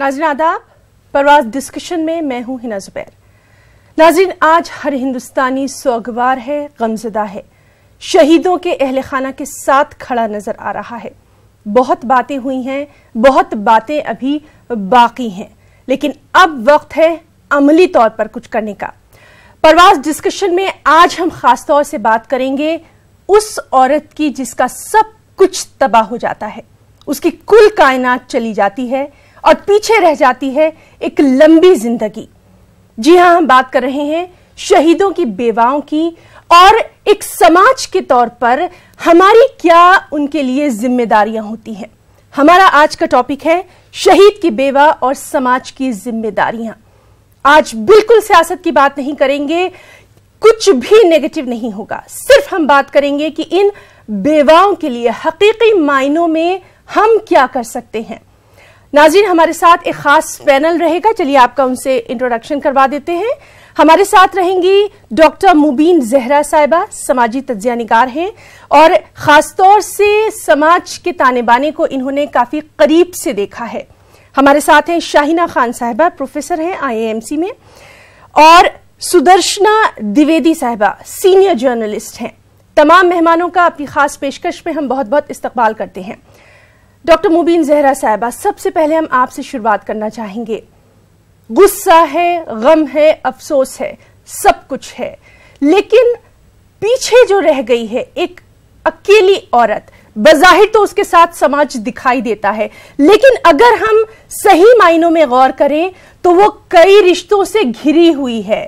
नाज़रीन आदाब, परवाज़ डिस्कशन में मैं हूं हिना जुबैर। नाज़रीन, आज हर हिंदुस्तानी सोगवार है, गमज़दा है, शहीदों के अहले खाना के साथ खड़ा नजर आ रहा है। बहुत बातें हुई हैं, बहुत बातें अभी बाकी हैं, लेकिन अब वक्त है अमली तौर पर कुछ करने का। परवाज़ डिस्कशन में आज हम खास तौर से बात करेंगे उस औरत की जिसका सब कुछ तबाह हो जाता है, उसकी कुल कायनात चली जाती है और पीछे रह जाती है एक लंबी जिंदगी। जी हां, हम बात कर रहे हैं शहीदों की बेवाओं की, और एक समाज के तौर पर हमारी क्या उनके लिए जिम्मेदारियां होती हैं। हमारा आज का टॉपिक है शहीद की बेवा और समाज की जिम्मेदारियां। आज बिल्कुल सियासत की बात नहीं करेंगे, कुछ भी नेगेटिव नहीं होगा, सिर्फ हम बात करेंगे कि इन बेवाओं के लिए हकीकी मायनों में हम क्या कर सकते हैं। नाज़रीन, हमारे साथ एक खास पैनल रहेगा, चलिए आपका उनसे इंट्रोडक्शन करवा देते हैं। हमारे साथ रहेंगी डॉक्टर मुबीन जहरा साहिबा, समाजी तज्जियानिगार हैं और खासतौर से समाज के ताने बाने को इन्होंने काफी करीब से देखा है। हमारे साथ हैं शाहिना खान साहिबा, प्रोफेसर हैं IIMC में, और सुदर्शना द्विवेदी साहिबा सीनियर जर्नलिस्ट हैं। तमाम मेहमानों का अपनी खास पेशकश पे हम बहुत बहुत इस्तकबाल करते हैं। डॉक्टर मुबीन जहरा साहिबा, सबसे पहले हम आपसे शुरुआत करना चाहेंगे। गुस्सा है, गम है, अफसोस है, सब कुछ है, लेकिन पीछे जो रह गई है एक अकेली औरत। बज़ाहिर तो उसके साथ समाज दिखाई देता है, लेकिन अगर हम सही मायनों में गौर करें तो वो कई रिश्तों से घिरी हुई है।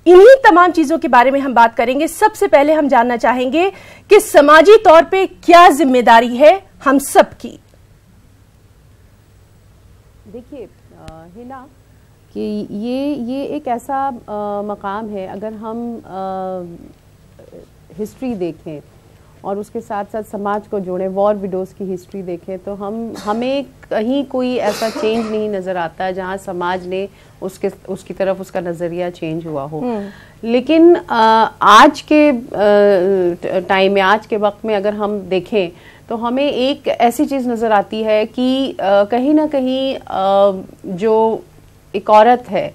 इन्हीं तमाम चीजों के बारे में हम बात करेंगे। सबसे पहले हम जानना चाहेंगे कि समाजी तौर पे क्या जिम्मेदारी है हम सब की। देखिए हिना, कि ये एक ऐसा मकाम है, अगर हम हिस्ट्री देखें और उसके साथ साथ समाज को जोड़ें, वॉर विडोज़ की हिस्ट्री देखें, तो हमें कहीं कोई ऐसा चेंज नहीं नज़र आता है जहाँ समाज ने उसकी तरफ उसका नज़रिया चेंज हुआ हो। लेकिन आज के टाइम में, आज के वक्त में अगर हम देखें तो हमें एक ऐसी चीज़ नज़र आती है कि कहीं ना कहीं जो एक औरत है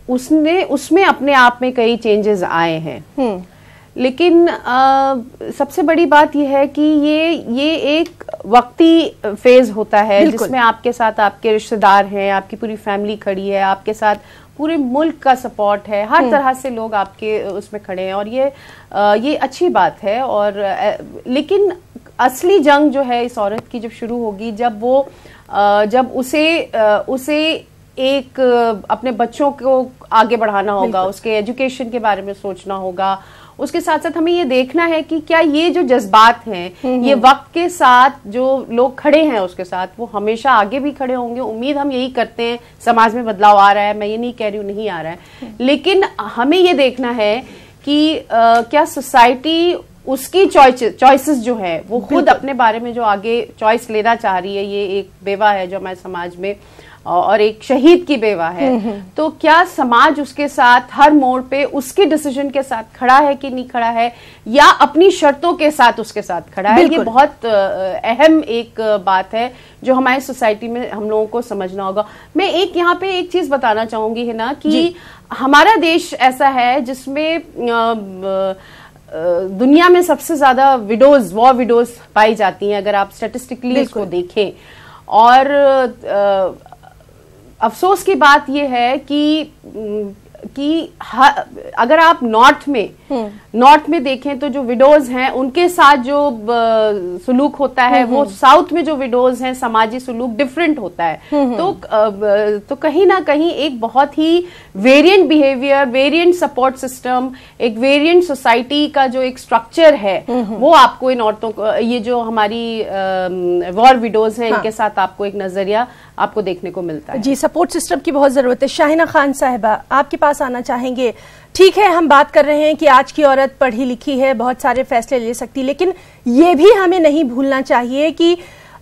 उसमें अपने आप में कई चेंजेस आए हैं। लेकिन सबसे बड़ी बात यह है कि ये एक वक्ती फेज होता है जिसमें आपके साथ आपके रिश्तेदार हैं, आपकी पूरी फैमिली खड़ी है, आपके साथ पूरे मुल्क का सपोर्ट है, हर तरह से लोग आपके उसमें खड़े हैं, और ये अच्छी बात है। और लेकिन असली जंग जो है इस औरत की जब शुरू होगी, जब उसे एक अपने बच्चों को आगे बढ़ाना होगा, उसके एजुकेशन के बारे में सोचना होगा, उसके साथ साथ हमें ये देखना है कि क्या ये जो जज्बात हैं, ये वक्त के साथ जो लोग खड़े हैं उसके साथ, वो हमेशा आगे भी खड़े होंगे। उम्मीद हम यही करते हैं। समाज में बदलाव आ रहा है, मैं ये नहीं कह रही हूँ नहीं आ रहा है, लेकिन हमें ये देखना है कि क्या सोसाइटी उसकी चॉइसेस जो है वो खुद अपने बारे में जो आगे चॉइस लेना चाह रही है। ये एक बेवा है जो हमारे समाज में, और एक शहीद की बेवा है, तो क्या समाज उसके साथ हर मोड़ पे उसके डिसीजन के साथ खड़ा है कि नहीं खड़ा है, या अपनी शर्तों के साथ उसके साथ खड़ा है। ये बहुत अहम एक बात है जो हमारी सोसाइटी में हम लोगों को समझना होगा। मैं यहाँ पे एक चीज बताना चाहूंगी है ना, कि हमारा देश ऐसा है जिसमें दुनिया में सबसे ज्यादा विडोज, वॉर विडोज पाई जाती हैं, अगर आप स्टेटिस्टिकली इसको देखें। और अफसोस की बात यह है कि अगर आप नॉर्थ में देखें तो जो विडोज हैं उनके साथ जो सुलूक होता है, वो साउथ में जो विडोज हैं समाजी सुलूक डिफरेंट होता है। तो कहीं ना कहीं एक बहुत ही variant behaviour, variant support system, एक वेरिएंट सोसाइटी का जो एक स्ट्रक्चर है, वो आपको इन औरतों को, ये जो हमारी वॉर विडोज हैं, इनके साथ आपको एक नजरिया आपको देखने को मिलता है। जी, सपोर्ट सिस्टम की बहुत जरूरत है। शाहिना खान साहिबा, आपके पास आना चाहेंगे। ठीक है, हम बात कर रहे हैं कि आज की औरत पढ़ी लिखी है, बहुत सारे फैसले ले सकती, लेकिन ये भी हमें नहीं भूलना चाहिए कि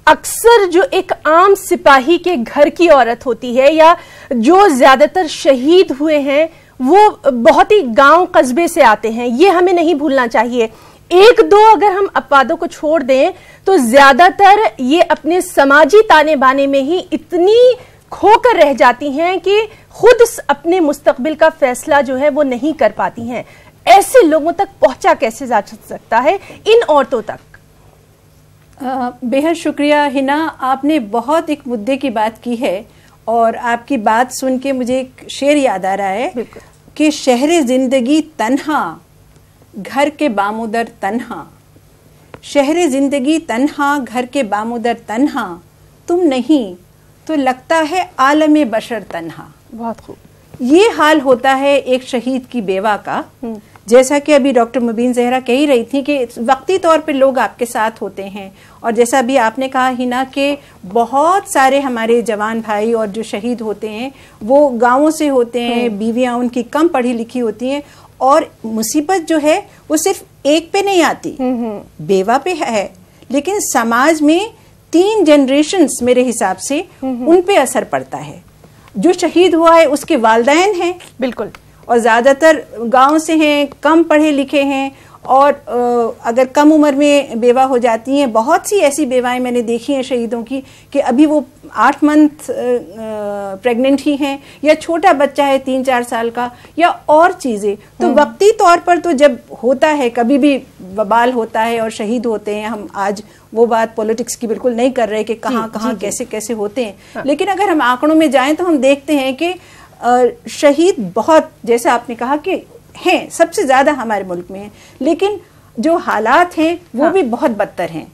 अक्सर जो एक आम सिपाही के घर की औरत होती है, या जो ज्यादातर शहीद हुए हैं, वो बहुत ही गांव कस्बे से आते हैं। ये हमें नहीं भूलना चाहिए। एक दो अगर हम अपवादों को छोड़ दें तो ज्यादातर ये अपने समाजी ताने बाने में ही इतनी खोकर रह जाती हैं कि खुद अपने मुस्तकबिल का फैसला जो है वो नहीं कर पाती हैं। ऐसे लोगों तक पहुंचा कैसे जा सकता है, इन औरतों तक? बेहद शुक्रिया हिना, आपने बहुत एक मुद्दे की बात की है और आपकी बात सुन के मुझे एक शेर याद आ रहा है कि शहरे जिंदगी तन्हा, घर के बामुदर तन्हा, शहरे जिंदगी तन्हा, घर के बामुदर तन्हा, तुम नहीं तो लगता है आलमे बशर तन्हा। बहुत खूब। ये हाल होता है एक शहीद की बेवा का। जैसा कि अभी डॉक्टर मुबीन ज़हरा कह ही रही थी कि वक्ती तौर पे लोग आपके साथ होते हैं, और जैसा भी आपने कहा हिना कि बहुत सारे हमारे जवान भाई और जो शहीद होते हैं वो गांवों से होते हैं, बीवियां उनकी कम पढ़ी लिखी होती हैं, और मुसीबत जो है वो सिर्फ एक पे नहीं आती, बेवा पे है, लेकिन समाज में 3 जनरेशन्स मेरे हिसाब से उन पे असर पड़ता है। जो शहीद हुआ है उसके वालिदैन हैं, बिल्कुल, और ज़्यादातर गांव से हैं, कम पढ़े लिखे हैं, और अगर कम उम्र में बेवा हो जाती हैं, बहुत सी ऐसी बेवाएं मैंने देखी हैं शहीदों की कि अभी वो 8 मंथ प्रेग्नेंट ही हैं, या छोटा बच्चा है 3-4 साल का, या और चीज़ें। तो वक्ती तौर पर तो जब होता है, कभी भी वबाल होता है और शहीद होते हैं, हम आज वो बात पॉलिटिक्स की बिल्कुल नहीं कर रहे कि कहाँ कहाँ कैसे कैसे होते हैं, हाँ। लेकिन अगर हम आंकड़ों में जाएं तो हम देखते हैं कि शहीद बहुत, जैसा आपने कहा कि हैं, सबसे ज्यादा हमारे मुल्क में हैं, लेकिन जो हालात हैं वो भी बहुत बदतर हैं,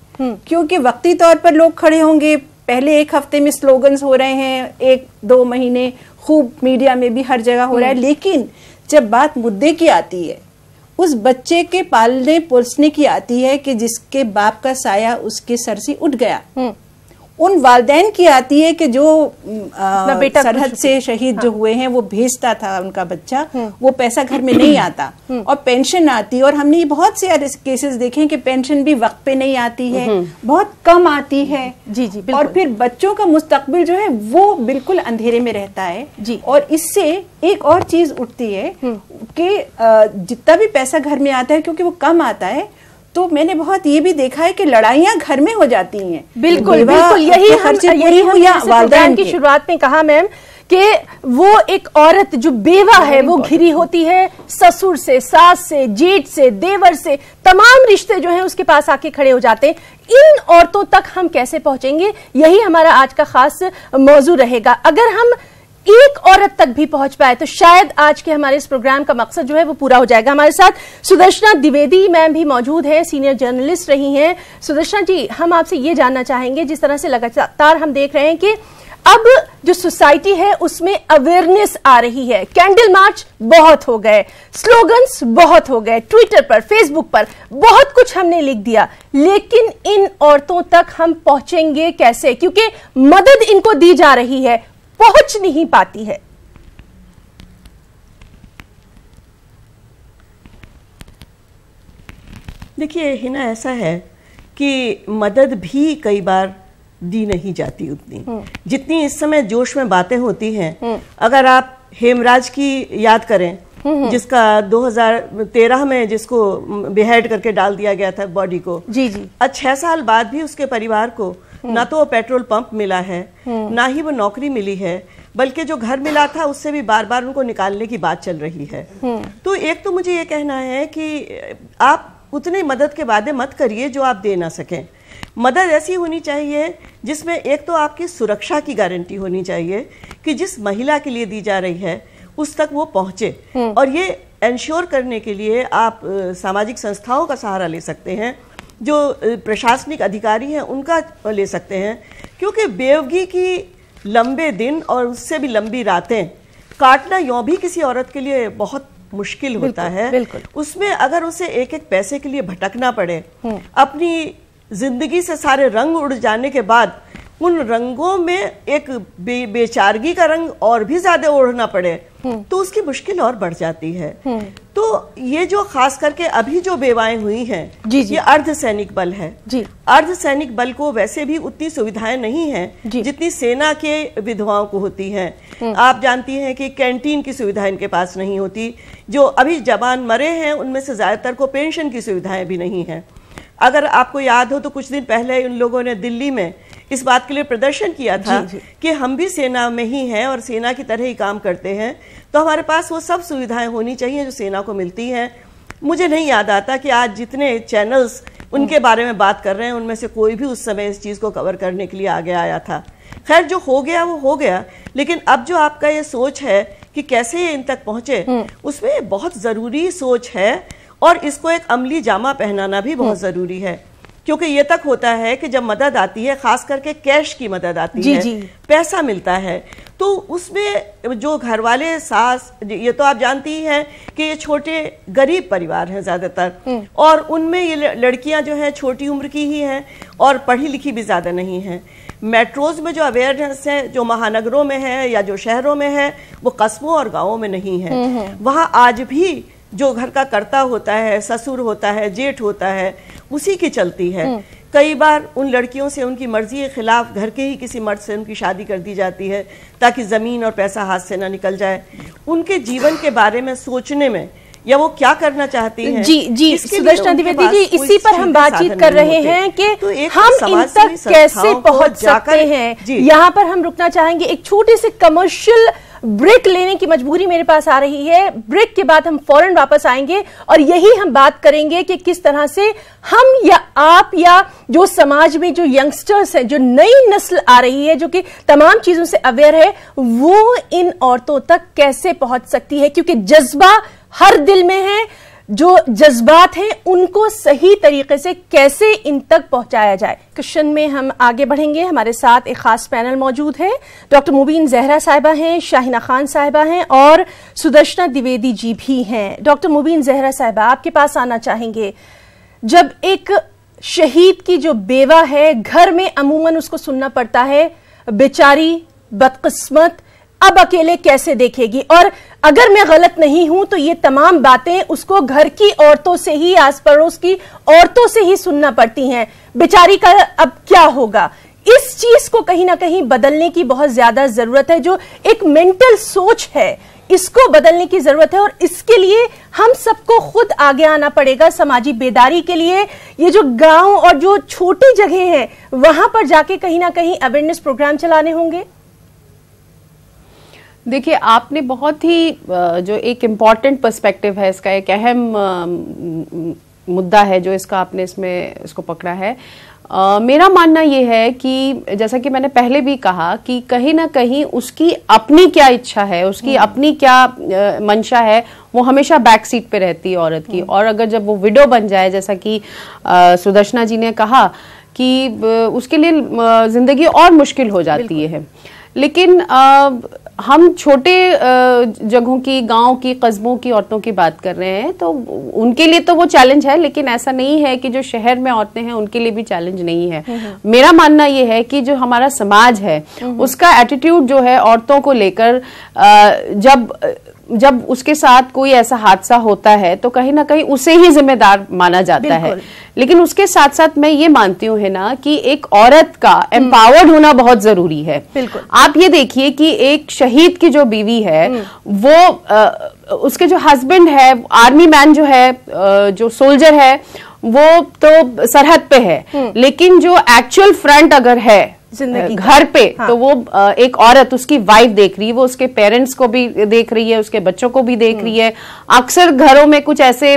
क्योंकि वक्ती तौर पर लोग खड़े होंगे, पहले 1 हफ्ते में स्लोगन्स हो रहे हैं, 1-2 महीने खूब मीडिया में भी हर जगह हो रहा है, लेकिन जब बात मुद्दे की आती है, उस बच्चे के पालने पोसने की आती है कि जिसके बाप का साया उसके सर से उठ गया, उन वालिदैन की आती है कि जो सरहद से शहीद जो हुए हैं वो भेजता था उनका बच्चा, वो पैसा घर में नहीं आता, और पेंशन आती, और हमने बहुत से केसेस देखे हैं कि पेंशन भी वक्त पे नहीं आती है, बहुत कम आती है। जी जी, और फिर बच्चों का मुस्तकबिल जो है वो बिल्कुल अंधेरे में रहता है जी। और इससे एक और चीज उठती है कि जितना भी पैसा घर में आता है, क्योंकि वो कम आता है, तो मैंने बहुत ये भी देखा है कि लड़ाइयां घर में हो जाती हैं। बिल्कुल बिल्कुल, यही हम प्रोग्राम की शुरुआत में कहा मैम कि वो एक औरत जो बेवा है वो घिरी होती है ससुर से, सास से, जेठ से, देवर से, तमाम रिश्ते जो हैं उसके पास आके खड़े हो जाते हैं। इन औरतों तक हम कैसे पहुंचेंगे, यही हमारा आज का खास मौजू रहेगा। अगर हम एक औरत तक भी पहुंच पाए तो शायद आज के हमारे इस प्रोग्राम का मकसद जो है वो पूरा हो जाएगा। हमारे साथ सुदर्शना द्विवेदी मैम भी मौजूद हैं, सीनियर जर्नलिस्ट रही हैं। सुदर्शना जी, हम आपसे ये जानना चाहेंगे, जिस तरह से लगातार हम देख रहे हैं कि अब जो सोसाइटी है उसमें अवेयरनेस आ रही है, कैंडल मार्च बहुत हो गए, स्लोगन्स बहुत हो गए, ट्विटर पर, फेसबुक पर बहुत कुछ हमने लिख दिया, लेकिन इन औरतों तक हम पहुंचेंगे कैसे, क्योंकि मदद इनको दी जा रही है, पहुंच नहीं पाती है। देखिए हिना, ऐसा है कि मदद भी कई बार दी नहीं जाती उतनी जितनी इस समय जोश में बातें होती हैं। अगर आप हेमराज की याद करें, जिसका 2013 में जिसको बेहेड करके डाल दिया गया था बॉडी को, जी जी, 6 साल बाद भी उसके परिवार को ना तो वो पेट्रोल पंप मिला है, ना ही वो नौकरी मिली है, बल्कि जो घर मिला था उससे भी बार बार उनको निकालने की बात चल रही है। तो एक तो मुझे ये कहना है कि आप उतनी मदद के वादे मत करिए जो आप दे ना सकें। मदद ऐसी होनी चाहिए जिसमें एक तो आपकी सुरक्षा की गारंटी होनी चाहिए कि जिस महिला के लिए दी जा रही है उस तक वो पहुंचे, और ये इंश्योर करने के लिए आप सामाजिक संस्थाओं का सहारा ले सकते हैं, जो प्रशासनिक अधिकारी हैं उनका ले सकते हैं, क्योंकि बेवगी की लंबे दिन और उससे भी लंबी रातें काटना यूं भी किसी औरत के लिए बहुत मुश्किल होता है। उसमें अगर उसे एक एक पैसे के लिए भटकना पड़े, अपनी जिंदगी से सारे रंग उड़ जाने के बाद उन रंगों में एक बेचारगी का रंग और भी ज्यादा ओढ़ना पड़े, तो उसकी मुश्किल और बढ़ जाती है। तो ये जो खास करके अभी जो बेवाएं हुई हैं, ये अर्धसैनिक बल है। अर्धसैनिक बल को वैसे भी उतनी सुविधाएं नहीं हैं जितनी सेना के विधवाओं को होती हैं। आप जानती हैं कि कैंटीन की सुविधा इनके पास नहीं होती। जो अभी जवान मरे हैं उनमें से ज्यादातर को पेंशन की सुविधाएं भी नहीं है। अगर आपको याद हो तो कुछ दिन पहले उन लोगों ने दिल्ली में इस बात के लिए प्रदर्शन किया था कि हम भी सेना में ही हैं और सेना की तरह ही काम करते हैं, तो हमारे पास वो सब सुविधाएं होनी चाहिए जो सेना को मिलती हैं। मुझे नहीं याद आता कि आज जितने चैनल्स उनके बारे में बात कर रहे हैं उनमें से कोई भी उस समय इस चीज़ को कवर करने के लिए आगे आया था। खैर, जो हो गया वो हो गया, लेकिन अब जो आपका ये सोच है कि कैसे ये इन तक पहुंचे, उसमें बहुत ज़रूरी सोच है और इसको एक अमली जामा पहनाना भी बहुत ज़रूरी है। क्योंकि ये तक होता है कि जब मदद आती है, खास करके कैश की मदद आती है, पैसा मिलता है, तो उसमें जो घर वाले सास, ये तो आप जानती ही हैं कि ये छोटे गरीब परिवार हैं ज़्यादातर, और उनमें ये लड़कियां जो हैं छोटी उम्र की ही हैं और पढ़ी लिखी भी ज़्यादा नहीं हैं। मेट्रोज में जो अवेयरनेस है, जो महानगरों में है या जो शहरों में है, वो कस्बों और गाँवों में नहीं है। वहाँ आज भी जो घर का कर्ता होता है, ससुर होता है, जेठ होता है, उसी की चलती है। कई बार उन लड़कियों से उनकी मर्जी के खिलाफ घर के ही किसी मर्द से उनकी शादी कर दी जाती है ताकि जमीन और पैसा हाथ से ना निकल जाए। उनके जीवन के बारे में सोचने में या वो क्या करना चाहती हैं, जी सुदर्शना द्विवेदी जी, इसी पर हम बातचीत कर रहे हैं कि हम इन तक कैसे पहुंच सकते हैं। यहाँ पर हम रुकना चाहेंगे, एक छोटे से कमर्शियल ब्रेक लेने की मजबूरी मेरे पास आ रही है। ब्रेक के बाद हम फौरन वापस आएंगे और यही हम बात करेंगे कि किस तरह से हम या आप या जो समाज में जो यंगस्टर्स हैं, जो नई नस्ल आ रही है, जो कि तमाम चीजों से अवेयर है, वो इन औरतों तक कैसे पहुंच सकती है। क्योंकि जज्बा हर दिल में है, जो जज्बात हैं उनको सही तरीके से कैसे इन तक पहुंचाया जाए। क्वेश्चन में हम आगे बढ़ेंगे। हमारे साथ एक खास पैनल मौजूद है। डॉक्टर मुबीन जहरा साहिबा हैं, शाहिना खान साहिबा हैं और सुदर्शना द्विवेदी जी भी हैं। डॉक्टर मुबीन जहरा साहिबा, आपके पास आना चाहेंगे। जब एक शहीद की जो बेवा है, घर में अमूमन उसको सुनना पड़ता है, बेचारी बदकिस्मत, अब अकेले कैसे देखेगी, और अगर मैं गलत नहीं हूं तो ये तमाम बातें उसको घर की औरतों से ही, आस पड़ोस की औरतों से ही सुनना पड़ती हैं। बेचारी का अब क्या होगा। इस चीज को कहीं ना कहीं बदलने की बहुत ज्यादा जरूरत है। जो एक मेंटल सोच है, इसको बदलने की जरूरत है और इसके लिए हम सबको खुद आगे आना पड़ेगा। समाजी बेदारी के लिए ये जो गांव और जो छोटी जगह है वहां पर जाके कहीं ना कहीं अवेयरनेस प्रोग्राम चलाने होंगे। देखिए, आपने बहुत ही जो एक इम्पॉर्टेंट पर्सपेक्टिव है, इसका एक अहम मुद्दा है जो इसका आपने इसको पकड़ा है। मेरा मानना यह है कि जैसा कि मैंने पहले भी कहा कि कहीं ना कहीं उसकी अपनी क्या इच्छा है, उसकी अपनी क्या मंशा है, वो हमेशा बैक सीट पे रहती है औरत की। और अगर जब वो विडो बन जाए, जैसा कि सुदर्शना जी ने कहा कि उसके लिए जिंदगी और मुश्किल हो जाती है। लेकिन हम छोटे जगहों की, गांव की, कस्बों की औरतों की बात कर रहे हैं, तो उनके लिए तो वो चैलेंज है, लेकिन ऐसा नहीं है कि जो शहर में औरतें हैं उनके लिए भी चैलेंज नहीं है। मेरा मानना ये है कि जो हमारा समाज है उसका एटीट्यूड जो है औरतों को लेकर, जब उसके साथ कोई ऐसा हादसा होता है तो कहीं ना कहीं उसे ही जिम्मेदार माना जाता है। लेकिन उसके साथ साथ मैं ये मानती हूँ है ना कि एक औरत का एम्पावर्ड होना बहुत जरूरी है। आप ये देखिए कि एक शहीद की जो बीवी है, वो उसके जो हस्बैंड है, आर्मी मैन जो है, जो सोल्जर है, वो तो सरहद पे है, लेकिन जो एक्चुअल फ्रंट अगर है घर पे, तो वो एक औरत, उसकी वाइफ देख रही है, वो उसके पेरेंट्स को भी देख रही है, उसके बच्चों को भी देख रही है। अक्सर घरों में कुछ ऐसे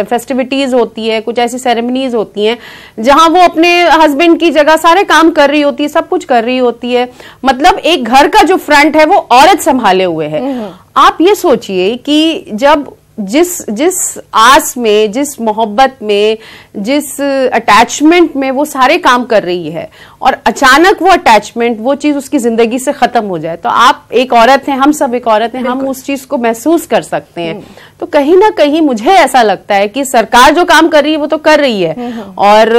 फेस्टिविटीज होती है, कुछ ऐसी सेरेमनीज होती हैं जहां वो अपने हस्बैंड की जगह सारे काम कर रही होती है, सब कुछ कर रही होती है। मतलब एक घर का जो फ्रंट है वो औरत संभाले हुए है। आप ये सोचिए कि जब जिस आस में, जिस मोहब्बत में, जिस अटैचमेंट में वो सारे काम कर रही है और अचानक वो अटैचमेंट, वो चीज उसकी जिंदगी से खत्म हो जाए, तो आप एक औरत हैं, हम सब एक औरत हैं, हम उस चीज को महसूस कर सकते हैं। तो कहीं ना कहीं मुझे ऐसा लगता है कि सरकार जो काम कर रही है वो तो कर रही है और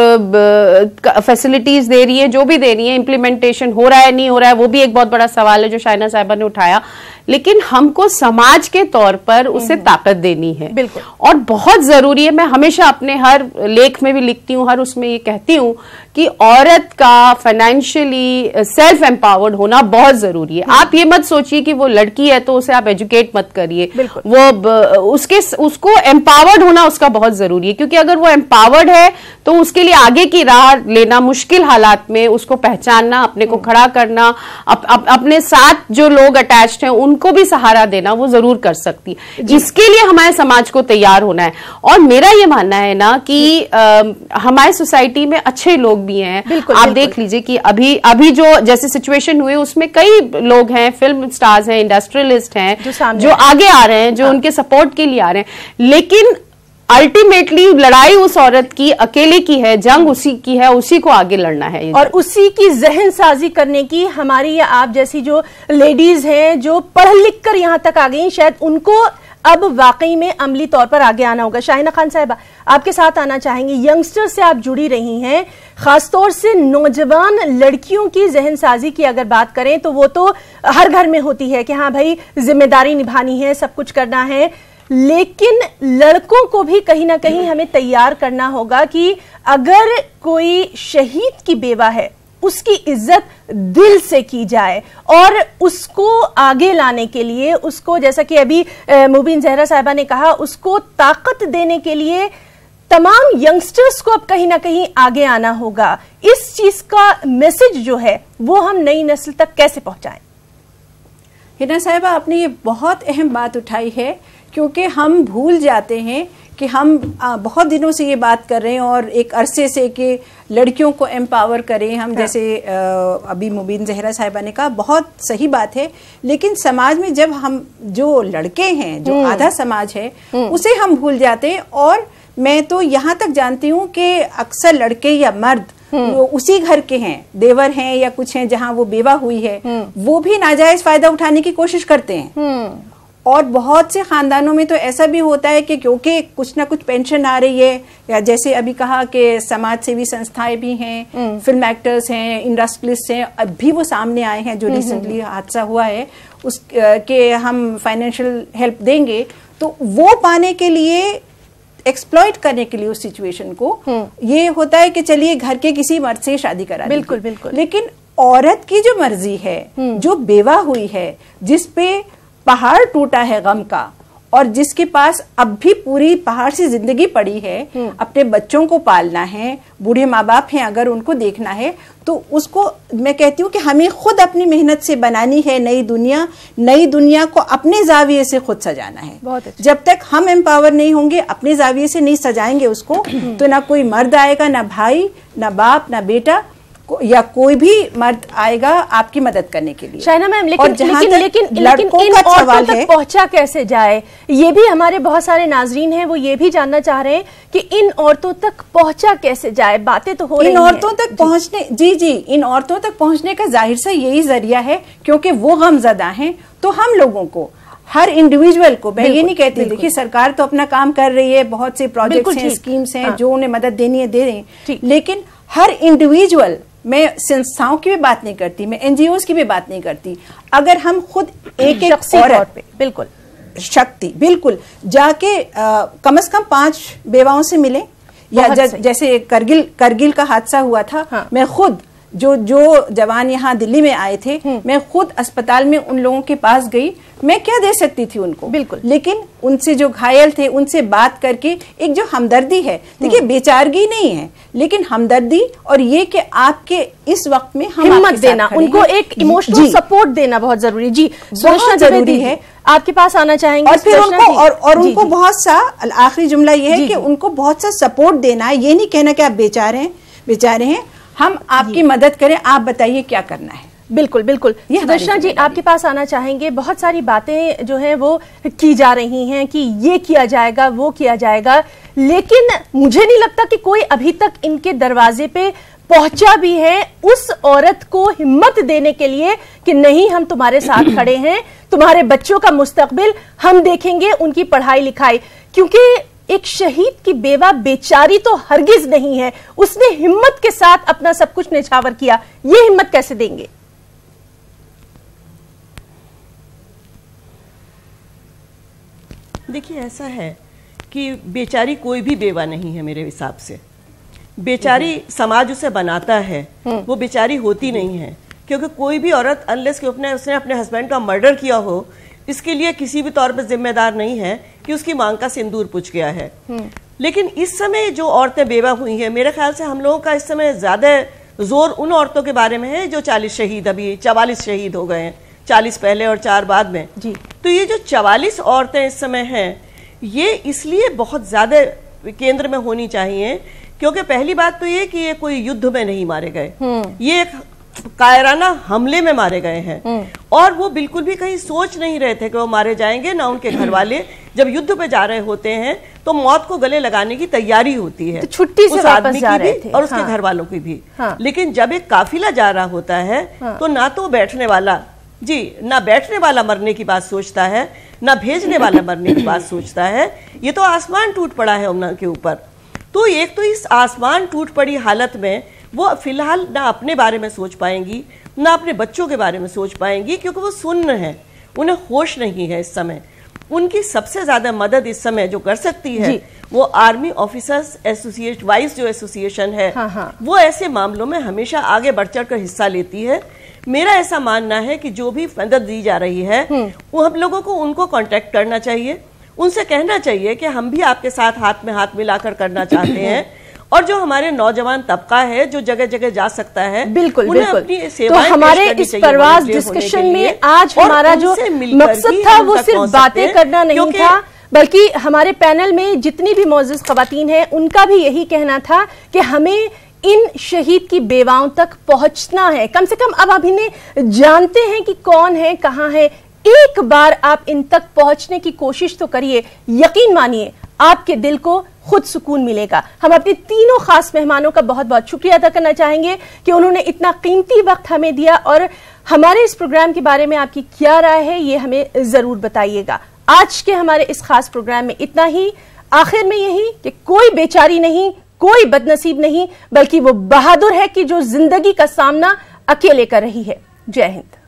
फैसिलिटीज दे रही है, जो भी दे रही है, इम्प्लीमेंटेशन हो रहा है नहीं हो रहा है वो भी एक बहुत बड़ा सवाल है जो शाहिना साहिबा ने उठाया। लेकिन हमको समाज के तौर पर उसे ताकत देनी है और बहुत जरूरी है। मैं हमेशा अपने हर लेख में भी लिखती हूँ, हर उसमें ये कहती हूँ कि औरत का फाइनेंशियली सेल्फ एम्पावर्ड होना बहुत जरूरी है। आप ये मत सोचिए कि वो लड़की है तो उसे आप एजुकेट मत करिए, वो उसको एम्पावर्ड होना उसका बहुत जरूरी है, क्योंकि अगर वो एम्पावर्ड है तो उसके लिए आगे की राह लेना मुश्किल हालात में, उसको पहचानना, अपने को खड़ा करना, अपने साथ जो लोग अटैच्ड हैं उनको भी सहारा देना वो जरूर कर सकती है। इसके लिए हमारे समाज को तैयार होना है। और मेरा ये मानना है ना कि हमारे सोसाइटी में अच्छे लोग भी हैं। आप देख लीजिए कि अभी जो जैसे सिचुएशन हुए उसमें कई लोग हैं, फिल्म स्टार्स हैं, इंडस्ट्रियलिस्ट हैं जो आगे आ रहे हैं, जो उनके सपोर्ट के लिए आ रहे हैं। लेकिन अल्टीमेटली लड़ाई उस औरत की अकेले की है, जंग उसी की है, उसी को आगे लड़ना है और उसी की जहन साजी करने की हमारी या आप जैसी जो लेडीज हैं जो पढ़ लिख कर यहां तक आ गई, शायद उनको अब वाकई में अमली तौर पर आगे आना होगा। शाहिना खान साहिबा, आपके साथ आना चाहेंगे। यंगस्टर से आप जुड़ी रही हैं, खासतौर से नौजवान लड़कियों की जहन साजी की अगर बात करें तो वो तो हर घर में होती है कि हाँ भाई जिम्मेदारी निभानी है, सब कुछ करना है, लेकिन लड़कों को भी कहीं ना कहीं हमें तैयार करना होगा कि अगर कोई शहीद की बेवा है उसकी इज्जत दिल से की जाए और उसको आगे लाने के लिए, उसको जैसा कि अभी मुबीन जहरा साहिबा ने कहा, उसको ताकत देने के लिए तमाम यंगस्टर्स को अब कहीं ना कहीं आगे आना होगा। इस चीज का मैसेज जो है वो हम नई नस्ल तक कैसे पहुंचाएं? हिना साहिबा, आपने ये बहुत अहम बात उठाई है, क्योंकि हम भूल जाते हैं कि हम बहुत दिनों से ये बात कर रहे हैं और एक अरसे से कि लड़कियों को एम्पावर करें हम। जैसे अभी मुबीन जहरा साहिबा ने कहा, बहुत सही बात है, लेकिन समाज में जब हम जो लड़के हैं, जो आधा समाज है, उसे हम भूल जाते हैं। और मैं तो यहाँ तक जानती हूँ कि अक्सर लड़के या मर्द उसी घर के हैं, देवर हैं या कुछ हैं जहाँ वो बेवा हुई है, वो भी नाजायज फायदा उठाने की कोशिश करते हैं। और बहुत से खानदानों में तो ऐसा भी होता है कि क्योंकि कुछ ना कुछ पेंशन आ रही है, या जैसे अभी कहा कि समाज सेवी संस्थाएं भी हैं, फिल्म एक्टर्स हैं, इंडस्ट्रियलिस्ट हैं, अभी वो सामने आए हैं जो रिसेंटली हादसा हुआ है उस के हम फाइनेंशियल हेल्प देंगे, तो वो पाने के लिए, एक्सप्लॉइट करने के लिए उस सिचुएशन को ये होता है कि चलिए घर के किसी मर्द से शादी करा देंगे। बिल्कुल बिल्कुल। लेकिन औरत की जो मर्जी है, जो बेवा हुई है, जिसपे पहाड़ टूटा है गम का, और जिसके पास अब भी पूरी पहाड़ सी जिंदगी पड़ी है, अपने बच्चों को पालना है, बूढ़े माँ बाप हैं अगर उनको देखना है, तो उसको मैं कहती हूँ कि हमें खुद अपनी मेहनत से बनानी है नई दुनिया को अपने जाविये से खुद सजाना है। बहुत अच्छा। जब तक हम एम्पावर नहीं होंगे, अपने जाविये से नहीं सजाएंगे उसको, तो ना कोई मर्द आएगा, ना भाई, ना बाप, ना बेटा, या कोई भी मर्द आएगा आपकी मदद करने के लिए। शाहिना मैम, लेकिन इन औरतों तक पहुंचा कैसे जाए, ये भी हमारे बहुत सारे नाजरीन हैं, वो ये भी जानना चाह रहे हैं कि इन औरतों तक पहुंचा कैसे जाए। बातें तो हो रही हैं। इन औरतों तक पहुंचने, जी, इन औरतों तक पहुंचने का जाहिर सा यही जरिया है, क्योंकि वो गमज़दा हैं। तो हम लोगों को, हर इंडिविजुअल को, मैं ये नहीं कहती, देखिए सरकार तो अपना काम कर रही है, बहुत से प्रोजेक्ट्स हैं, स्कीम्स हैं, जो उन्हें मदद देनी है दे रहे, लेकिन हर इंडिविजुअल, मैं संस्थाओं की भी बात नहीं करती, मैं एनजीओ की भी बात नहीं करती, अगर हम खुद एक औरत पे, बिल्कुल शक्ति, बिल्कुल जाके कम से कम 5 बेवाओं से मिले, या जैसे करगिल का हादसा हुआ था, मैं खुद जो जवान यहाँ दिल्ली में आए थे, मैं खुद अस्पताल में उन लोगों के पास गई, मैं क्या दे सकती थी उनको, बिल्कुल, लेकिन उनसे जो घायल थे उनसे बात करके एक जो हमदर्दी है, देखिए बेचारगी नहीं है, लेकिन हमदर्दी, और ये कि आपके इस वक्त में हम हिम्मत देना, उनको एक इमोशनल सपोर्ट देना बहुत जरूरी, जी बहुत जरूरी है। आपके पास आना चाहेंगे और फिर उनको बहुत सा, आखिरी जुमला ये है कि उनको बहुत सा सपोर्ट देना है, ये नहीं कहना कि आप बेचारे हैं, हम आपकी मदद करें, आप बताइए क्या करना है। बिल्कुल बिल्कुल। सुदर्शना जी, आपके पास आना चाहेंगे। बहुत सारी बातें जो हैं वो की जा रही हैं कि ये किया जाएगा, वो किया जाएगा, लेकिन मुझे नहीं लगता कि कोई अभी तक इनके दरवाजे पे पहुंचा भी है उस औरत को हिम्मत देने के लिए कि नहीं, हम तुम्हारे साथ खड़े हैं, तुम्हारे बच्चों का मुस्तकबिल हम देखेंगे, उनकी पढ़ाई लिखाई। क्योंकि एक शहीद की बेवा बेचारी तो हरगिज नहीं है, उसने हिम्मत के साथ अपना सब कुछ निछावर किया, ये हिम्मत कैसे देंगे? देखिए, ऐसा है कि बेचारी कोई भी बेवा नहीं है मेरे हिसाब से। बेचारी समाज उसे बनाता है, वो बेचारी होती नहीं है, क्योंकि कोई भी औरत अनलेस कि उसने अपने हस्बैंड का मर्डर किया हो, इसके लिए किसी भी तौर पर जिम्मेदार नहीं है कि उसकी मांग का सिंदूर पुछ गया है। लेकिन इस समय जो औरतें बेवा हुई हैं, मेरे ख्याल से हम लोगों का इस समय ज्यादा जोर उन औरतों के बारे में है जो 40 शहीद, अभी 44 शहीद हो गए हैं, 40 पहले और 4 बाद में जी। तो ये जो 44 औरतें इस समय हैं, ये इसलिए बहुत ज्यादा केंद्र में होनी चाहिए क्योंकि पहली बात तो ये कि ये कोई युद्ध में नहीं मारे गए, ये एक कायराना हमले में मारे गए हैं और वो बिल्कुल भी कहीं सोच नहीं रहे थे कि वो मारे जाएंगे। ना उनके घर वाले जब युद्ध पे जा रहे होते हैं तो मौत को गले लगाने की तैयारी होती है, तो छुट्टी से उस आदमी की भी और उसके घर वालों की भी। लेकिन जब एक काफिला जा रहा होता है तो ना तो बैठने वाला जी, ना बैठने वाला मरने की बात सोचता है, ना भेजने वाला मरने की बात सोचता है। ये तो आसमान टूट पड़ा है उनके ऊपर। तो एक तो इस आसमान टूट पड़ी हालत में वो फिलहाल ना अपने बारे में सोच पाएंगी, ना अपने बच्चों के बारे में सोच पाएंगी क्योंकि वो सुन्न है, उन्हें होश नहीं है इस समय। उनकी सबसे ज्यादा मदद इस समय जो कर सकती है वो आर्मी ऑफिसर्स एसोसिएशन, वाइस जो एसोसिएशन है, वो ऐसे मामलों में हमेशा आगे बढ़ चढ़ कर हिस्सा लेती है। मेरा ऐसा मानना है कि जो भी मदद दी जा रही है वो हम लोगों को उनको कांटेक्ट करना चाहिए, उनसे कहना चाहिए कि हम भी आपके साथ हाथ में हाथ मिलाकर करना चाहते हैं। और जो हमारे नौजवान तबका है जो जगह जगह जा सकता है, बिल्कुल बिल्कुल। तो हमारे इस परवाज डिस्कशन में आज हमारा जो मकसद था वो सिर्फ बातें करना नहीं था, बल्कि हमारे पैनल में जितनी भी मौजूद खवातीन हैं उनका भी यही कहना था कि हमें इन शहीद की बेवाओं तक पहुंचना है। कम से कम अब आप इन्हें जानते हैं कि कौन है, कहां है, एक बार आप इन तक पहुंचने की कोशिश तो करिए। यकीन मानिए आपके दिल को खुद सुकून मिलेगा। हम अपने तीनों खास मेहमानों का बहुत बहुत शुक्रिया अदा करना चाहेंगे कि उन्होंने इतना कीमती वक्त हमें दिया और हमारे इस प्रोग्राम के बारे में आपकी क्या राय है ये हमें जरूर बताइएगा। आज के हमारे इस खास प्रोग्राम में इतना ही। आखिर में यही कि कोई बेचारी नहीं, कोई बदनसीब नहीं, बल्कि वो बहादुर है कि जो जिंदगी का सामना अकेले कर रही है। जय हिंद।